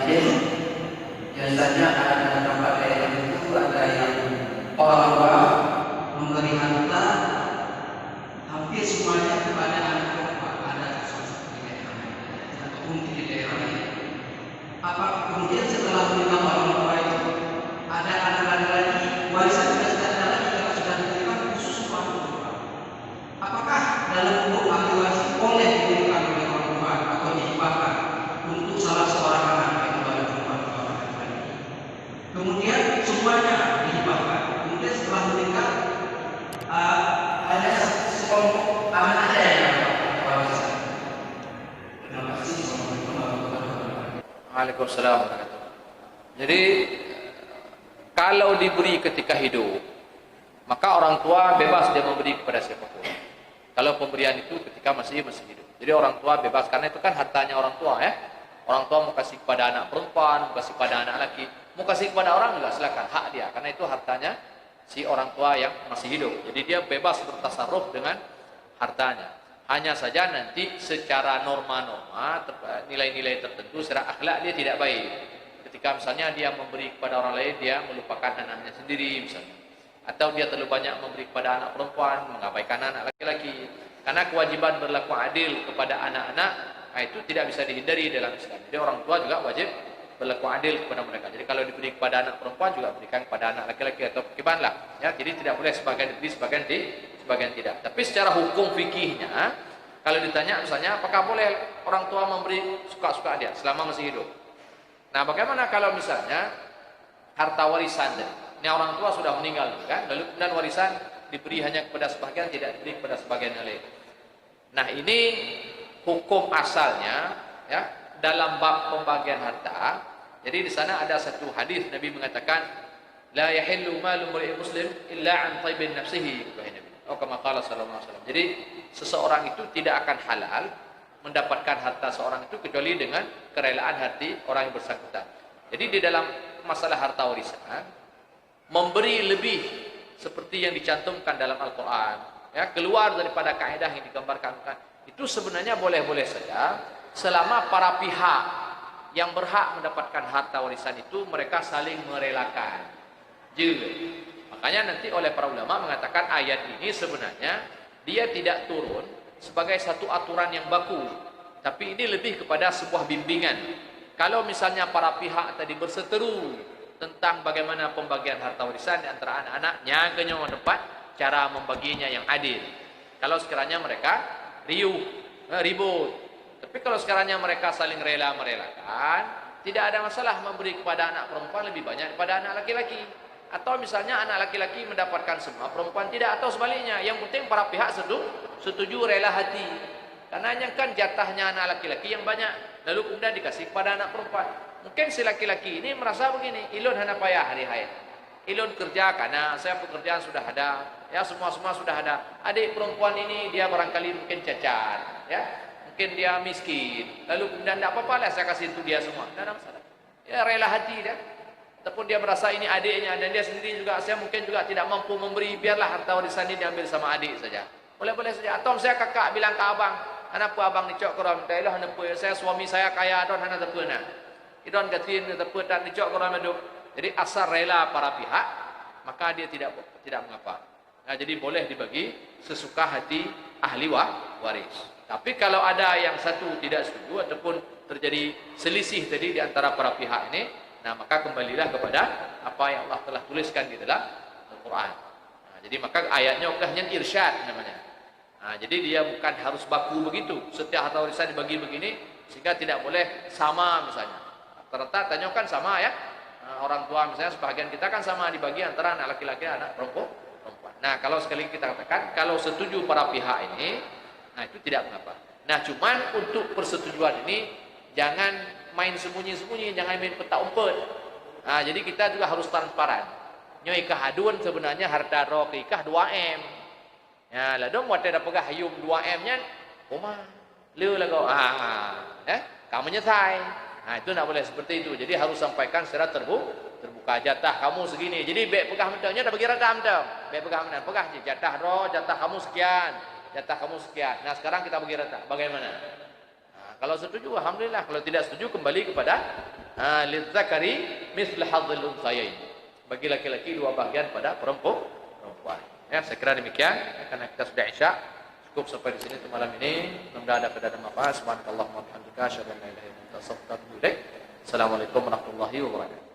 adil. Biasanya ada tempat daerah itu ada yang orang tua memberi harta hampir semuanya kepada anak perempuan, ada seperti daerah ataupun di daerah lain. Apa kemudian setelah meninggal orang tua itu ada anak laki-laki, warisan juga tidak ada lagi kalau sudah diterima khusus orang tua. Apakah dalam hukum ahli waris boleh diberikan oleh orang tua atau dihibahkan untuk salah seorang anak yang baru perempuan atau laki-laki? Kemudian semuanya dihibahkan. Kemudian setelah meninggal hanya sekelompok anak aja yang warisan. Terima kasih. Assalamualaikum warahmatullahi wabarakatuh. Waalaikumsalam. Jadi kalau diberi ketika hidup, maka orang tua bebas dia memberi kepada siapapun. Kalau pemberian itu ketika masih hidup, jadi orang tua bebas, karena itu kan hartanya orang tua ya. Orang tua mau kasih kepada anak perempuan, mau kasih kepada anak laki, mau kasih kepada orang juga silakan, hak dia, karena itu hartanya si orang tua yang masih hidup. Jadi dia bebas bertasarruf dengan hartanya. Hanya saja nanti secara norma-norma, nilai-nilai tertentu secara akhlak dia tidak baik. Ketika misalnya dia memberi kepada orang lain, dia melupakan anaknya sendiri misalnya. Atau dia terlalu banyak memberi kepada anak perempuan, mengabaikan anak laki-laki. Karena kewajiban berlaku adil kepada anak-anak, itu tidak bisa dihindari dalam Islam. Jadi orang tua juga wajib berlaku adil kepada mereka. Jadi kalau diberi kepada anak perempuan, juga berikan kepada anak laki-laki atau kebalikanlah. Ya, jadi tidak boleh sebagian diberi, sebagian tidak. Tapi secara hukum fikihnya, kalau ditanya misalnya, apakah boleh orang tua memberi suka-suka dia selama masih hidup? Nah, bagaimana kalau misalnya harta warisan, ini orang tua sudah meninggal kan, lalu kemudian warisan diberi hanya kepada sebagian, tidak diberi kepada sebagian yang lain. Nah, ini hukum asalnya ya dalam bab pembagian harta. Jadi di sana ada satu hadis Nabi mengatakan, la yahillu malu mar'i muslim illa an taibin nafsihi, atau kama qala sallallahu alaihi wasallam. Jadi seseorang itu tidak akan halal mendapatkan harta seorang itu kecuali dengan kerelaan hati orang yang bersangkutan. Jadi di dalam masalah harta warisan, memberi lebih seperti yang dicantumkan dalam Al-Quran, ya, keluar daripada kaidah yang digambarkan, itu sebenarnya boleh-boleh saja selama para pihak yang berhak mendapatkan harta warisan itu mereka saling merelakan. Makanya nanti oleh para ulama mengatakan ayat ini sebenarnya dia tidak turun sebagai satu aturan yang baku, tapi ini lebih kepada sebuah bimbingan. Kalau misalnya para pihak tadi berseteru tentang bagaimana pembagian harta warisan di antara anak-anaknya, kenyang tempat cara membaginya yang adil. Kalau sekiranya mereka ribut, tapi kalau sekiranya mereka saling rela merelakan, tidak ada masalah memberi kepada anak perempuan lebih banyak daripada anak laki-laki. Atau misalnya anak laki-laki mendapatkan semua, perempuan tidak, atau sebaliknya. Yang penting para pihak setuju rela hati. Karena kan jatahnya anak laki-laki yang banyak, lalu kemudian dikasih kepada anak perempuan. Mungkin si laki-laki ini merasa begini, ilun hana payah hari hayat. Ilun kerja karena saya pekerjaan sudah ada, ya semua sudah ada. Adik perempuan ini dia barangkali mungkin cacat, ya mungkin dia miskin. Lalu kemudian tidak apa-apa lah saya kasih itu dia semua, tidak ada masalah. Ya rela hati dia. Ataupun dia merasa ini adiknya dan dia sendiri juga, saya mungkin juga tidak mampu memberi, biarlah harta warisan ini diambil sama adik saja. Boleh-boleh saja. Atau saya kakak bilang ke abang, kenapa abang dicok koram? Dailah kenapa saya suami saya kaya don hana terpena. Idon gatin terpetan dicok koram hidup. Jadi asal rela para pihak, maka dia tidak mengapa. Nah, jadi boleh dibagi sesuka hati ahli waris. Tapi kalau ada yang satu tidak setuju ataupun terjadi selisih tadi di antara para pihak ini, nah maka kembalilah kepada apa yang Allah telah tuliskan di dalam Al-Quran. Nah, jadi maka ayatnya hanya irsyad namanya. Nah, jadi dia bukan harus baku begitu. Setiap harta warisan dibagi begini, sehingga tidak boleh sama misalnya. Ternyata tanyakan sama ya. Nah, orang tua misalnya sebagian kita kan sama dibagi antara anak laki-laki dan anak perempuan. Nah, kalau sekali kita katakan, kalau setuju para pihak ini, nah itu tidak mengapa. Nah, cuman untuk persetujuan ini jangan main sembunyi-sembunyi, jangan main petak umpet. Nah, jadi kita juga harus transparan. Nyoi kahadun sebenarnya harta roh keikah 2M. Ya, lah dong waktu ada pegah hayum 2M-nya, koma, lu lah kau. Kamu nyesai. Nah, itu tidak boleh seperti itu. Jadi harus sampaikan secara terbuka, jatah kamu segini. Jadi bek pegah mentangnya dah bagi radam dah. Bek pegah menang, pegah jatah roh, jatah kamu sekian, jatah kamu sekian. Nah, sekarang kita bagi rata. Bagaimana? Nah, kalau setuju alhamdulillah, kalau tidak setuju kembali kepada lidzakari mithlu hadzil unthayain. Bagi laki-laki 2 bahagian pada perempuan. Ya, saya kira demikian karena kita sudah Isya. Cukup sampai di sini untuk malam ini. Mudah-mudahan ada manfaat. Subhanakallahumma wa bihamdika asyhadu an la ilaha illa anta astaghfiruka wa atubu ilaik. Assalamualaikum warahmatullahi wabarakatuh.